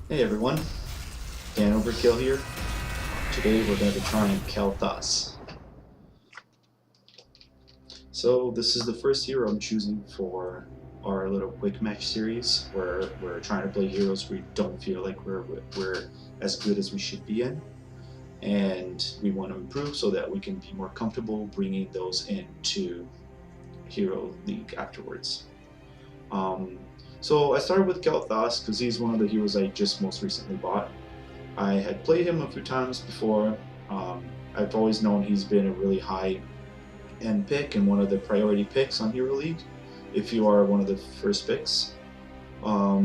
Hey everyone, DANOverkill here. Today we're going to be trying Kael'Thas. So this is the first hero I'm choosing for our little quick match series where we're trying to play heroes we don't feel like we're as good as we should be in, and we want to improve so that we can be more comfortable bringing those into Hero League afterwards. So I started with Kael'Thas because he's one of the heroes I just most recently bought. I had played him a few times before. I've always known he's been a really high-end pick and one of the priority picks on Hero League, if you are one of the first picks. I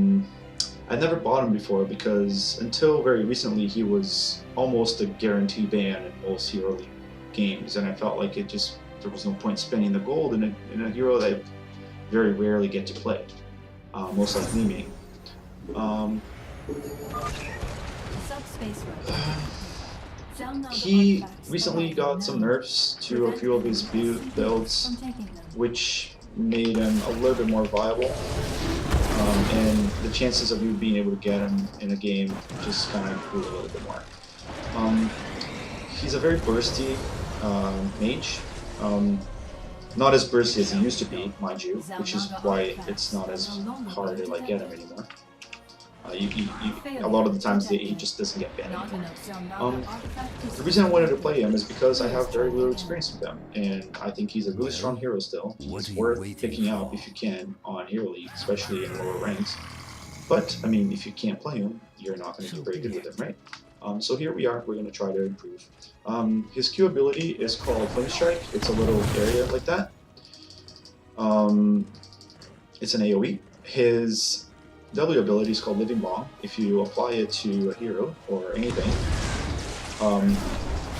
never bought him before because until very recently he was almost a guarantee ban in most Hero League games, and I felt like there was no point spending the gold in a hero that I very rarely get to play, most like me. He recently got some nerfs to a few of his builds, which made him a little bit more viable, and the chances of you being able to get him in a game just kind of grew a little bit more. He's a very bursty mage, not as bursty as he used to be, mind you, which is why it's not as hard to get him anymore. A lot of the times he just doesn't get banned anymore. The reason I wanted to play him is because I have very little experience with him, and I think he's a really strong hero still. He's worth picking up if you can on Hero League, especially in lower ranks. But, I mean, if you can't play him, you're not going to do very good with him, right? So here we are, we're going to try to improve. His Q ability is called Flame Strike. It's a little area like that. It's an AoE. His W ability is called Living Bomb. If you apply it to a hero or anything,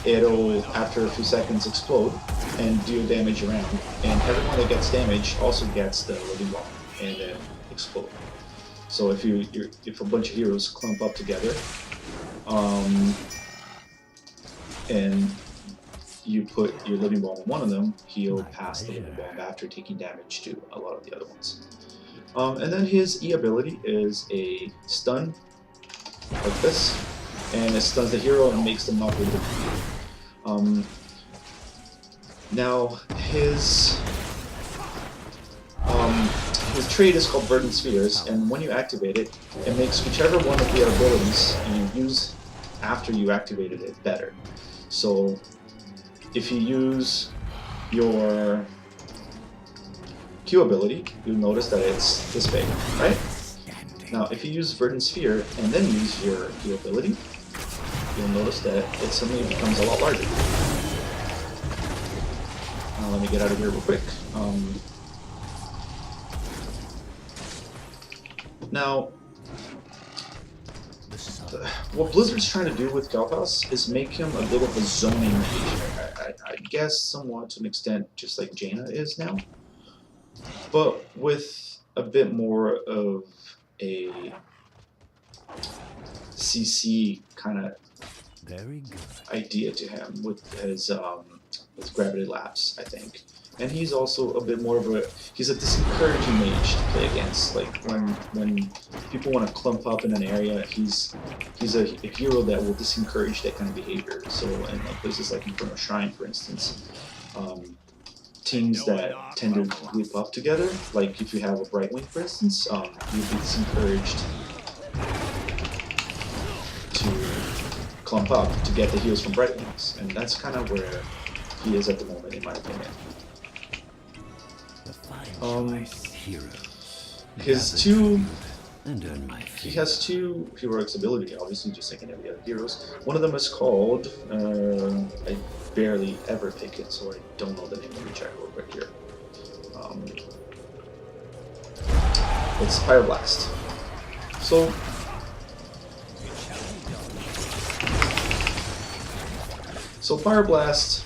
it'll, after a few seconds, explode and deal damage around. And everyone that gets damage also gets the Living Bomb and then explode. So if a bunch of heroes clump up together, and you put your Living Bomb on one of them, he'll pass the Living Bomb after taking damage to a lot of the other ones. And then his E ability is a stun, like this, and it stuns the hero and makes them not able to move. Now his trait is called Verdant Spheres, and when you activate it, it makes whichever one of the abilities you use after you activated it better. So if you use your Q ability, you'll notice that it's this big, right? Now, if you use Verdant Sphere and then use your Q ability, you'll notice that it suddenly becomes a lot larger. Let me get out of here real quick. Now, what Blizzard's trying to do with Kael'Thas is make him a bit of a zoning mage. I guess somewhat to an extent, just like Jaina is now, but with a bit more of a CC kind of idea to him with his Gravity Lapse, I think. And he's also a bit more of he's a disencouraging mage to play against. Like when people want to clump up in an area, he's a hero that will discourage that kind of behavior. So in places like Infernal Shrine, for instance, teams that tend to group up together, like if you have a Brightwing, for instance, you'd be disencouraged to clump up to get the heals from Brightwings, and that's kind of where he is at the moment, in my opinion. He has two heroics ability, obviously, just like any of the other heroes. One of them is called, I barely ever pick it, so I don't know the name. Let me check real quick here. It's Fire Blast. So Fire Blast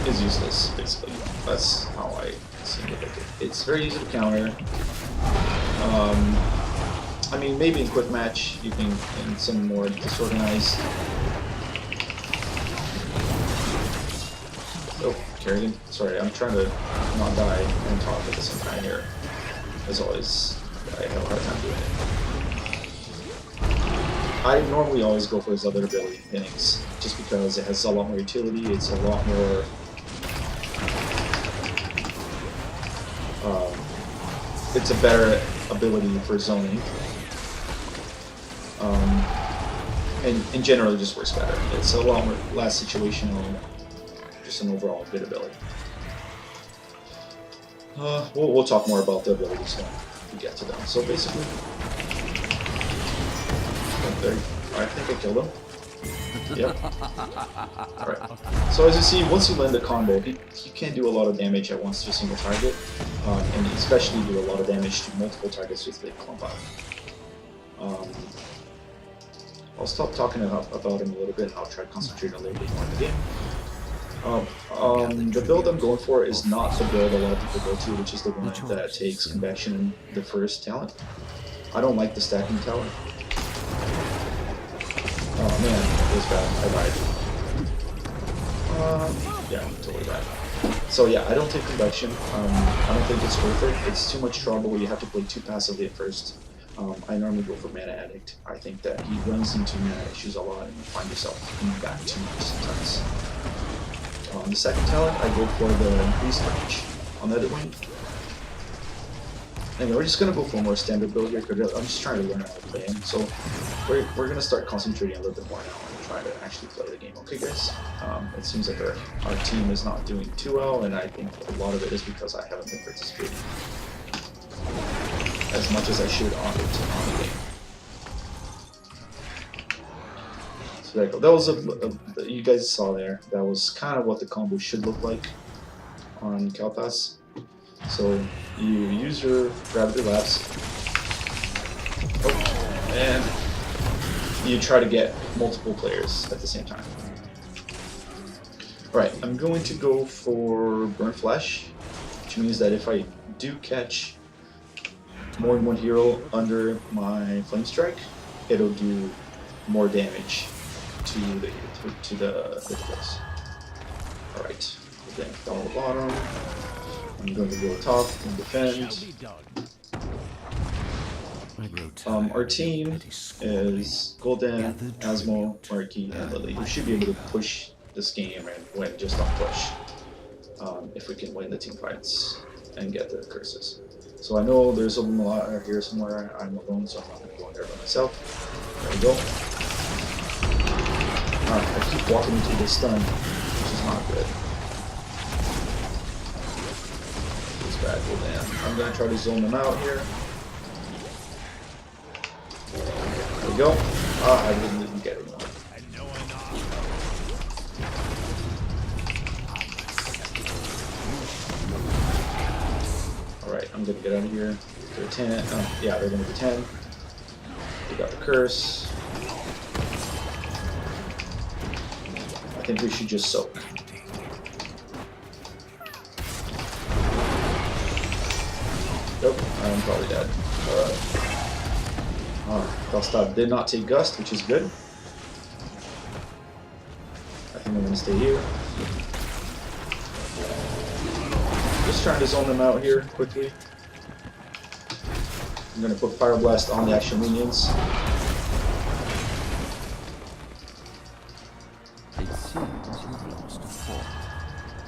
is useless, basically. That's how I seem to pick it. It's very easy to counter. I mean, maybe in quick match you can, in some more disorganized. Oh, Kerrigan. Sorry, I'm trying to not die and talk at the same time here. As always, I have a hard time doing it. I normally always go for his other ability, Phoenix, just because it has a lot more utility, it's a lot more... it's a better ability for zoning. And generally just works better. It's a lot more less situational, just an overall good ability. We'll talk more about the abilities when we get to them. So basically, I think I killed him. Yep. Alright. So as you see, once you land the combo, he can do a lot of damage at once to a single target, and especially do a lot of damage to multiple targets with the clump out. I'll stop talking about him a little bit, and I'll try to concentrate a little bit more on the game. The build I'm going for is not the build a lot of people go to, which is the one that takes convection in the first talent. I don't like the stacking talent. Oh man, it was bad. I died. Yeah, totally bad. So yeah, I don't take convection. I don't think it's worth it. It's too much trouble. You have to play too passively at first. I normally go for Mana Addict. I think that he runs into mana issues a lot and you find yourself in back too much sometimes. The second talent, I go for the increased range on the other wing. Anyway, we're just going to go for a more standard build here because I'm just trying to learn how to play him. So we're going to start concentrating a little bit more now and try to actually play the game. Okay guys, it seems like our team is not doing too well, and I think a lot of it is because I haven't been participating as much as I should on the game. So there you go. That was you guys saw there. That was kind of what the combo should look like on Kael'Thas. So you use your gravity lapse, and you try to get multiple players at the same time. Alright, I'm going to go for Burn Flesh, which means that if I do catch more than one hero under my Flame Strike, it'll do more damage to the heroes. Alright, then down the bottom. I'm going to go top and defend. Our team is Gul'dan, Asmo, Marky, and Lily. We should be able to push this game and win just on push. If we can win the team fights and get the curses. So I know there's a lot here somewhere. I'm alone, so I'm not going to go in there by myself. There we go. I keep walking into this stun, which is not good. It's bad. Well, damn. I'm going to try to zone them out here. There we go. I didn't even get it. Alright, I'm gonna get out of here. They're 10. Yeah, they're gonna be 10. We got the curse. I think we should just soak. Nope, I'm probably dead. Kael'Thas did not take Gust, which is good. I think I'm gonna stay here. Just trying to zone them out here quickly. I'm going to put Fire Blast on the actual minions.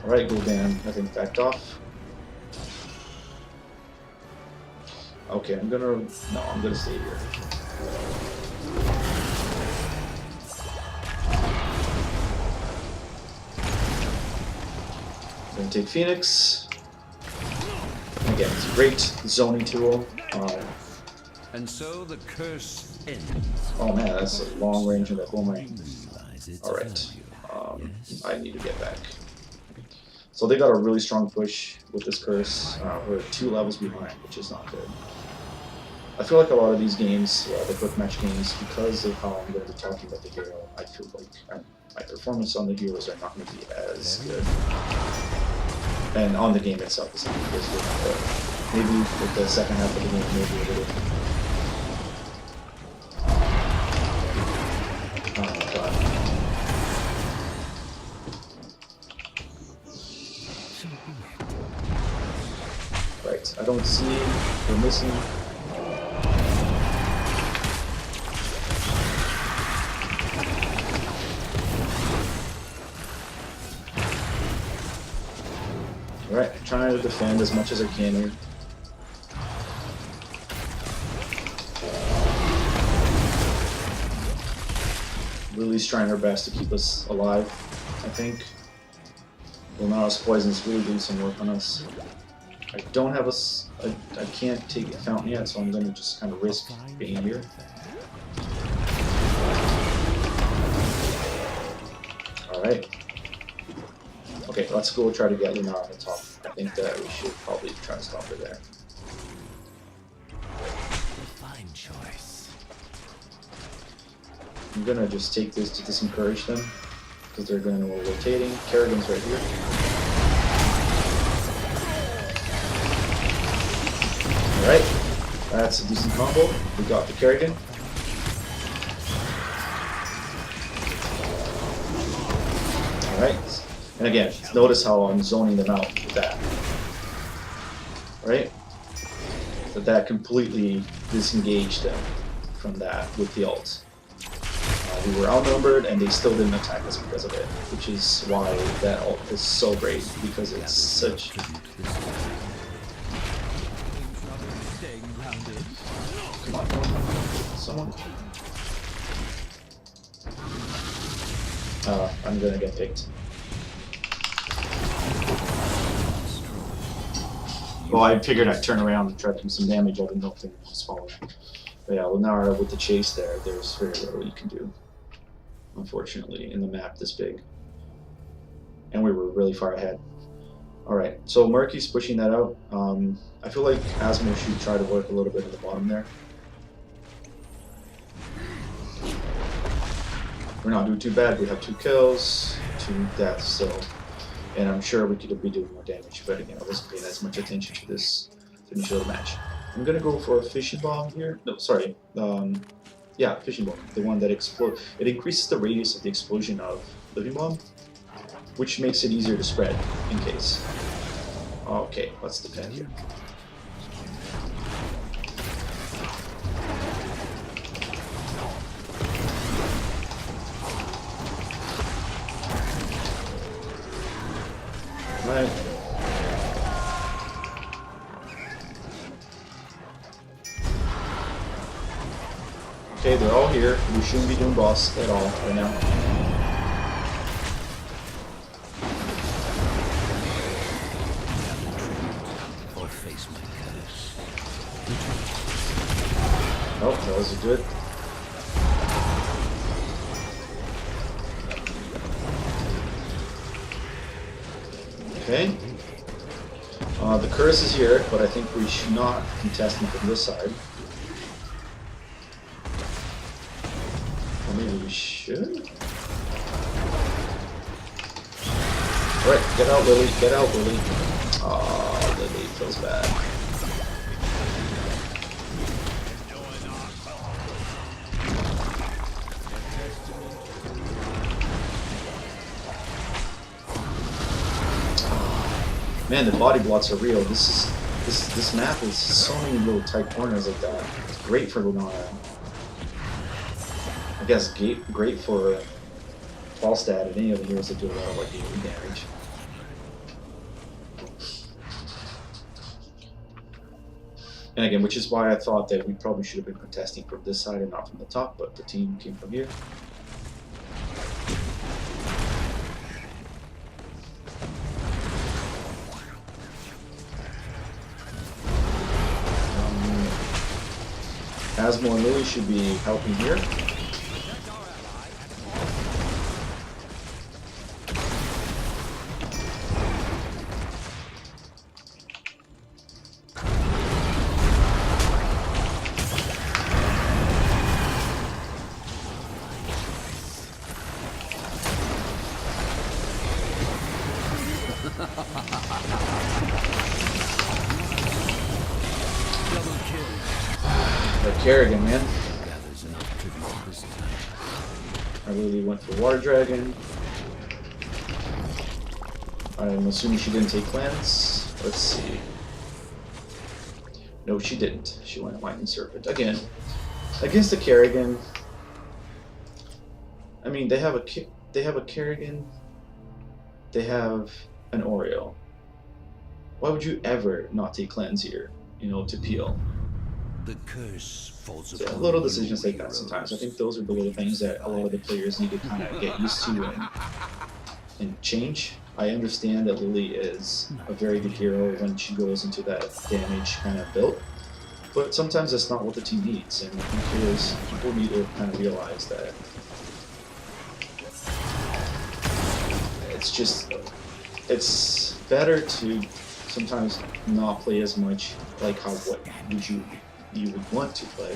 Alright, Gul'dan, I think backed off. Okay, I'm gonna stay here. I'm gonna take Phoenix. Again, it's a great zoning tool. And so the curse ends. Oh man, that's a long range of that boomerang. Alright, I need to get back. So they got a really strong push with this curse. We're 2 levels behind, which is not good. I feel like a lot of these games, the quick match games, because of how I'm going to be talking about the hero, I feel like my performance on the heroes are not going to be as good. And on the game itself is not as good. Maybe with the second half of the game, maybe a little. Oh my god. Right, I don't see. We're missing. trying to defend as much as I can here. Lily's trying her best to keep us alive, I think. Lunara's poison's really doing some work on us. I don't have I can't take a fountain yet, so I'm going to just kind of risk being here. Alright. Okay, let's go try to get Lunara on the top. I think that we should probably try to stop her there. Fine choice. I'm gonna just take this to disencourage them, because they're going to go rotating. Kerrigan's right here. Alright, that's a decent combo. We got the Kerrigan. Alright, and again, notice how I'm zoning them out with that. Right? That completely disengaged them from that with the ult. We were outnumbered and they still didn't attack us because of it, which is why that ult is so great, because it's such... Come on, someone. I'm gonna get picked. Well, I figured I'd turn around and try to do some damage. I didn't know if they was following. But yeah, Lunara with the chase there, there's very little you can do, unfortunately, in the map this big. And we were really far ahead. Alright, so Murky's pushing that out. I feel like Asmo should try to work a little bit at the bottom there. We're not doing too bad. We have 2 kills, 2 deaths, so... And I'm sure we could be doing more damage, but again, I wasn't paying as much attention to this finish of the match. I'm gonna go for a fishing bomb here. No, sorry. Yeah, fishing bomb. The one that explodes. It increases the radius of the explosion of living bomb, which makes it easier to spread in case. Okay, let's defend here. Right. Okay, they're all here. We shouldn't be doing boss at all right now. Oh, that was good. Okay. The curse is here, but I think we should not contest him from this side. Or maybe we should? Alright, get out, Lily. Get out, Lily. Aw, Lily feels bad. Man, the body blocks are real. This map is so many little tight corners like that. It's great for Lunara. I guess great for Falstad and any of the heroes that do a lot of like AoE damage. And again, which is why I thought that we probably should have been contesting from this side and not from the top, but the team came from here. Asmo and Lily should be helping here. Kerrigan, man. I really went for Water Dragon. I'm assuming she didn't take cleanse. Let's see. No, she didn't. She went Lightning Serpent. Again, against the Kerrigan. I mean, they have a Kerrigan. They have an Oreo. Why would you ever not take cleanse here, you know, to peel? The curse falls So upon little you, decisions like that sometimes. I think those are the little things that a lot of the players need to kind of get used to and change. I understand that Lily is a very good hero when she goes into that damage kind of build, but sometimes that's not what the team needs, and I think people need to kind of realize that it's better to sometimes not play as much like what you would want to play.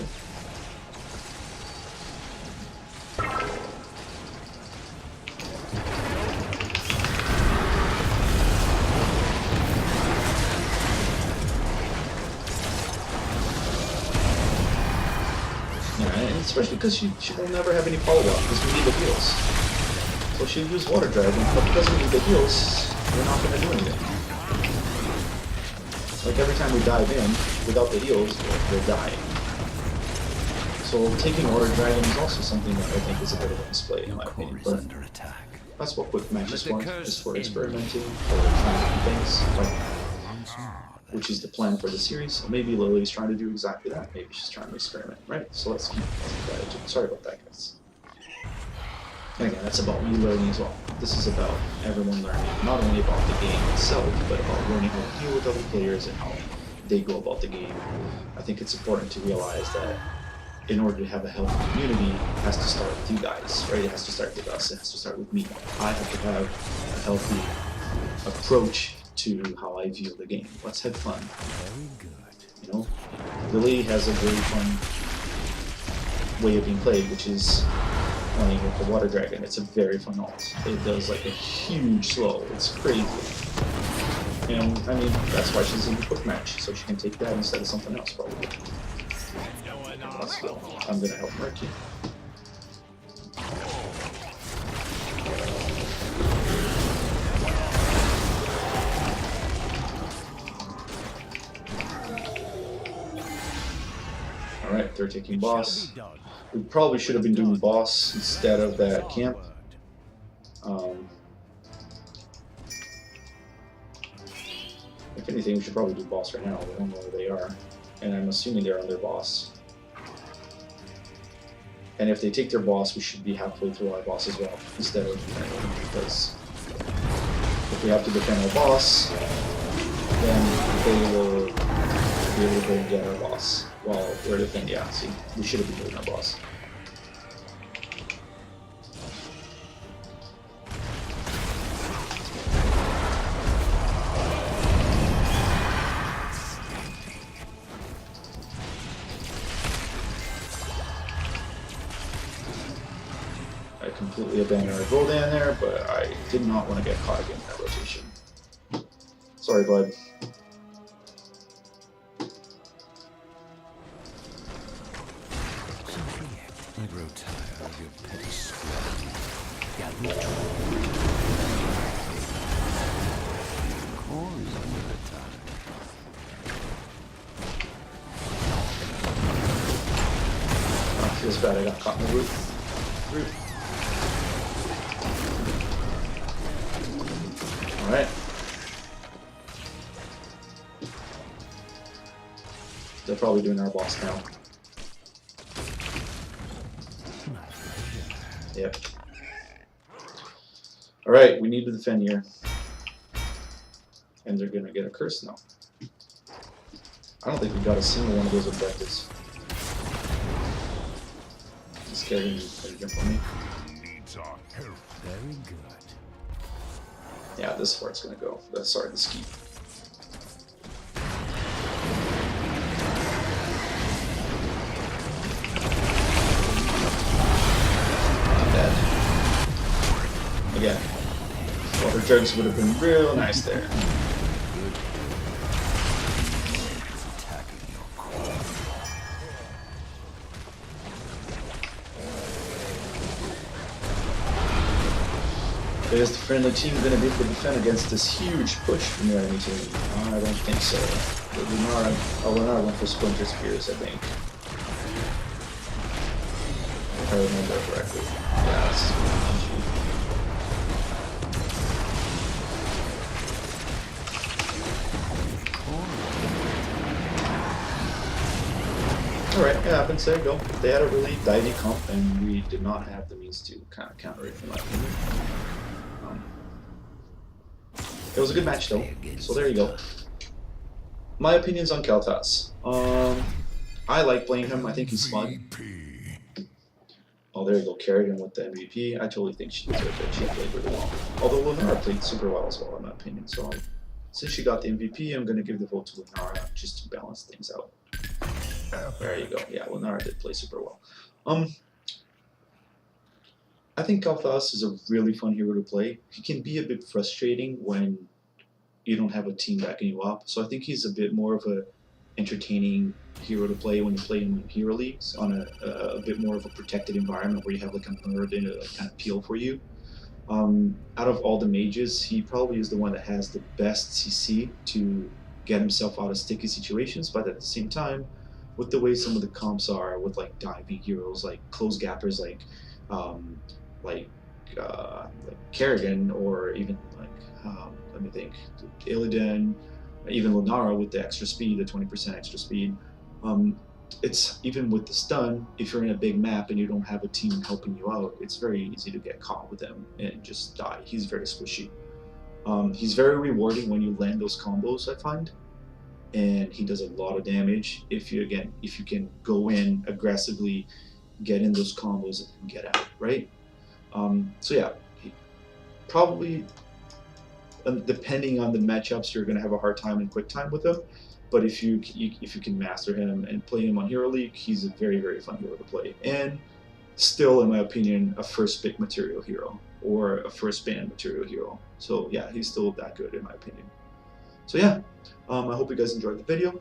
Yeah, and especially because she will never have any follow-up because we need the heals. So she'll use Water Dragon, but because we need the heals, we're not going to do anything. Like every time we dive in, without the heals, we're dying. So taking Water Dragon is also something that I think is a bit of a misplay in my opinion. But that's what quick matches want, is for experimenting, for trying different things, which is the plan for the series. So maybe Lily's trying to do exactly that. Maybe she's trying to experiment, right? So let's keep that. Sorry about that, guys. And again, that's about me learning as well. This is about everyone learning, not only about the game itself, but about learning how to deal with other players and how they go about the game. I think it's important to realize that in order to have a healthy community, it has to start with you guys, right? It has to start with us. It has to start with me. I have to have a healthy approach to how I view the game. Let's have fun. Very good. You know, Lily has a very fun way of being played, which is playing with the Water Dragon. It's a very fun ult. It does like a huge slow. It's crazy. And I mean, that's why she's in the quick match, so she can take that instead of something else probably. Let's go. I'm gonna help Murky. Alright, they're taking boss. We probably should have been doing boss instead of that camp. If anything, we should probably do boss right now. We don't know where they are. And I'm assuming they're on their boss. And if they take their boss, we should be halfway through our boss as well, instead of defending, because if we have to defend our boss, then they will be able to go and get our boss while we're defending. Yeah, see, we should have been doing our boss. I completely abandoned our Goldan there, but I did not want to get caught again in that rotation. Sorry, bud. I grow tired of your petty squabbling. Cause under attack. Oh, feels bad I got caught in the root. Alright. They're probably doing our boss now. Yep. Alright, we need to defend here. And they're gonna get a curse now. I don't think we got a single one of those objectives. He's scared to jump on me. Very good. Yeah, this is where it's gonna go. Sorry, the ski. I'm dead. Again. Water jugs would have been real nice there. Is the friendly team going to be able to defend against this huge push from the enemy team? I don't think so. We're not going for Splinter Spears, I think. If I remember correctly. Yeah, this is Alright, it happens. There you go. They had a really divey comp, and we did not have the means to kind of counter it, in my opinion. It was a good match, though. So there you go. My opinions on Kael'Thas. I like playing him. I think he's fun. Oh, there you go. Kerrigan with the MVP. I totally think she deserved it. She played really well. Although Lunara played super well as well, in my opinion. So since she got the MVP, I'm going to give the vote to Lunara just to balance things out. There you go. Yeah, Lunara did play super well. I think Kael'Thas is a really fun hero to play. He can be a bit frustrating when you don't have a team backing you up. So I think he's a bit more of a entertaining hero to play when you play him in hero leagues on a bit more of a protected environment where you have like a nerd and a kind of peel for you. Out of all the mages, he probably is the one that has the best CC to get himself out of sticky situations, but at the same time, with the way some of the comps are with like diving heroes, like close gappers, like Kerrigan, or even like let me think, Illidan, even Lunara with the extra speed, the 20% extra speed. It's even with the stun, if you're in a big map and you don't have a team helping you out, it's very easy to get caught with him and just die. He's very squishy. He's very rewarding when you land those combos, I find, and he does a lot of damage if you can go in aggressively, get in those combos and get out, right? So yeah, he probably, depending on the matchups, you're going to have a hard time in quick time with him. But if you can master him and play him on Hero League, he's a very, very fun hero to play. And still, in my opinion, a first pick material hero or a first ban material hero. So yeah, he's still that good in my opinion. So yeah, I hope you guys enjoyed the video.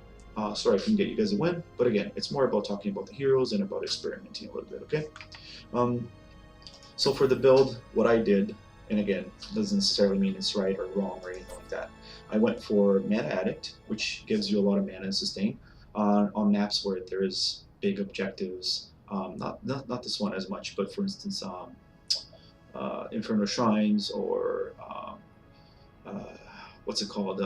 Sorry I couldn't get you guys a win, but again, it's more about talking about the heroes and about experimenting a little bit, okay? So for the build, what I did, and again, doesn't necessarily mean it's right or wrong or anything like that. I went for Mana Addict, which gives you a lot of mana and sustain on maps where there is big objectives. Not this one as much, but for instance, Inferno Shrines or what's it called,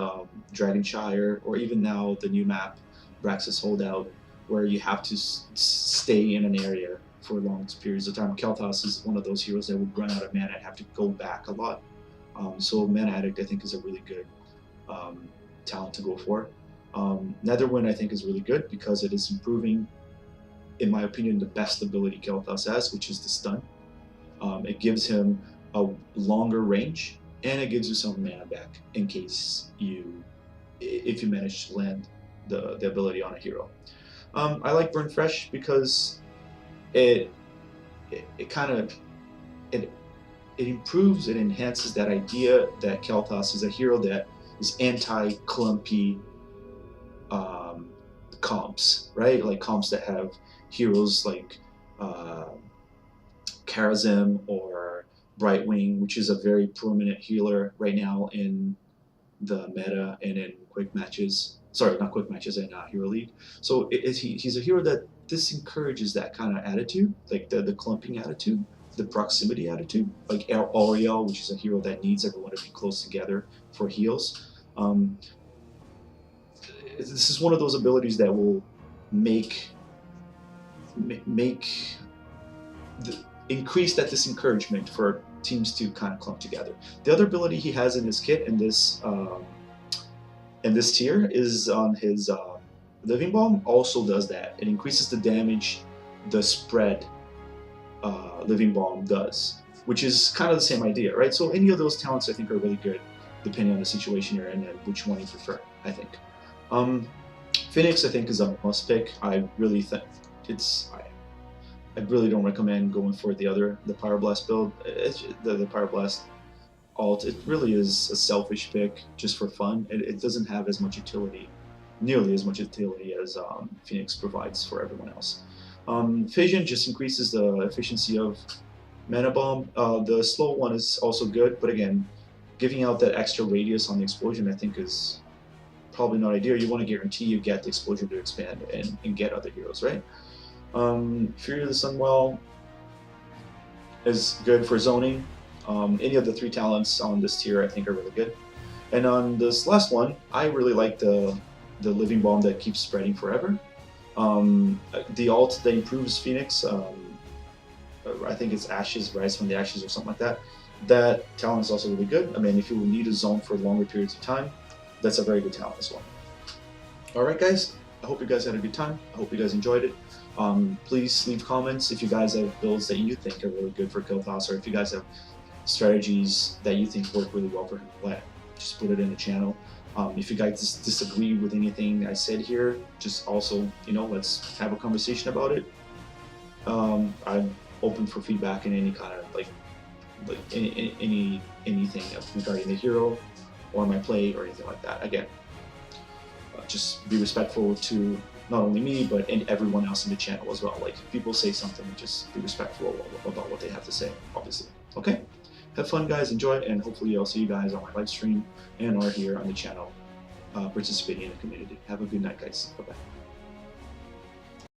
Dragonshire, or even now the new map, Braxis Holdout, where you have to stay in an area for long periods of time. Kael'Thas is one of those heroes that would run out of mana and have to go back a lot. So Mana Addict, I think, is a really good talent to go for. Netherwind, I think, is really good because it is improving, in my opinion, the best ability Kael'Thas has, which is the stun. It gives him a longer range, and it gives you some mana back in case if you manage to land the ability on a hero. I like Burn Fresh because it improves, it enhances that idea that Kael'Thas is a hero that is anti-clumpy comps, right? Like comps that have heroes like Karazim or Brightwing, which is a very prominent healer right now in the meta and in quick matches. Sorry, not quick matches, in Hero League. So he's a hero that encourages that kind of attitude, like the clumping attitude, the proximity attitude, like Auriel, which is a hero that needs everyone to be close together for heals. This is one of those abilities that will increase that disencouragement for teams to kind of clump together. The other ability he has in his kit in this tier is on his Living Bomb. Also does that. It increases the damage the spread Living Bomb does, which is kind of the same idea, right? So any of those talents I think are really good, depending on the situation you're in and which one you prefer, I think. Phoenix, I think, is a must pick. I really think I really don't recommend going for the Pyroblast build. The Pyroblast alt, it really is a selfish pick just for fun. It doesn't have as much utility, nearly as much utility as Phoenix provides for everyone else. Fission just increases the efficiency of Mana Bomb. The slow one is also good, but again, giving out that extra radius on the explosion I think is probably not ideal. You want to guarantee you get the explosion to expand and get other heroes, right? Fury of the Sunwell is good for zoning. Any of the 3 talents on this tier I think are really good. And on this last one, I really like the Living Bomb that keeps spreading forever. The alt that improves Phoenix, I think it's Ashes, Rise from the Ashes or something like that. That talent is also really good. I mean, if you need a zone for longer periods of time, that's a very good talent as well. Alright guys, I hope you guys had a good time. I hope you guys enjoyed it. Please leave comments if you guys have builds that you think are really good for Kael'Thas, or if you guys have strategies that you think work really well for him to play. Just put it in the channel. If you guys disagree with anything I said here, just also, let's have a conversation about it. I'm open for feedback in any kind of anything regarding the hero or my play or anything like that. Again, just be respectful to not only me but everyone else in the channel as well. Like, if people say something, just be respectful about what they have to say, obviously. Okay? Have fun, guys. Enjoy, and hopefully I'll see you guys on my live stream and or here on the channel participating in the community. Have a good night, guys. Bye-bye.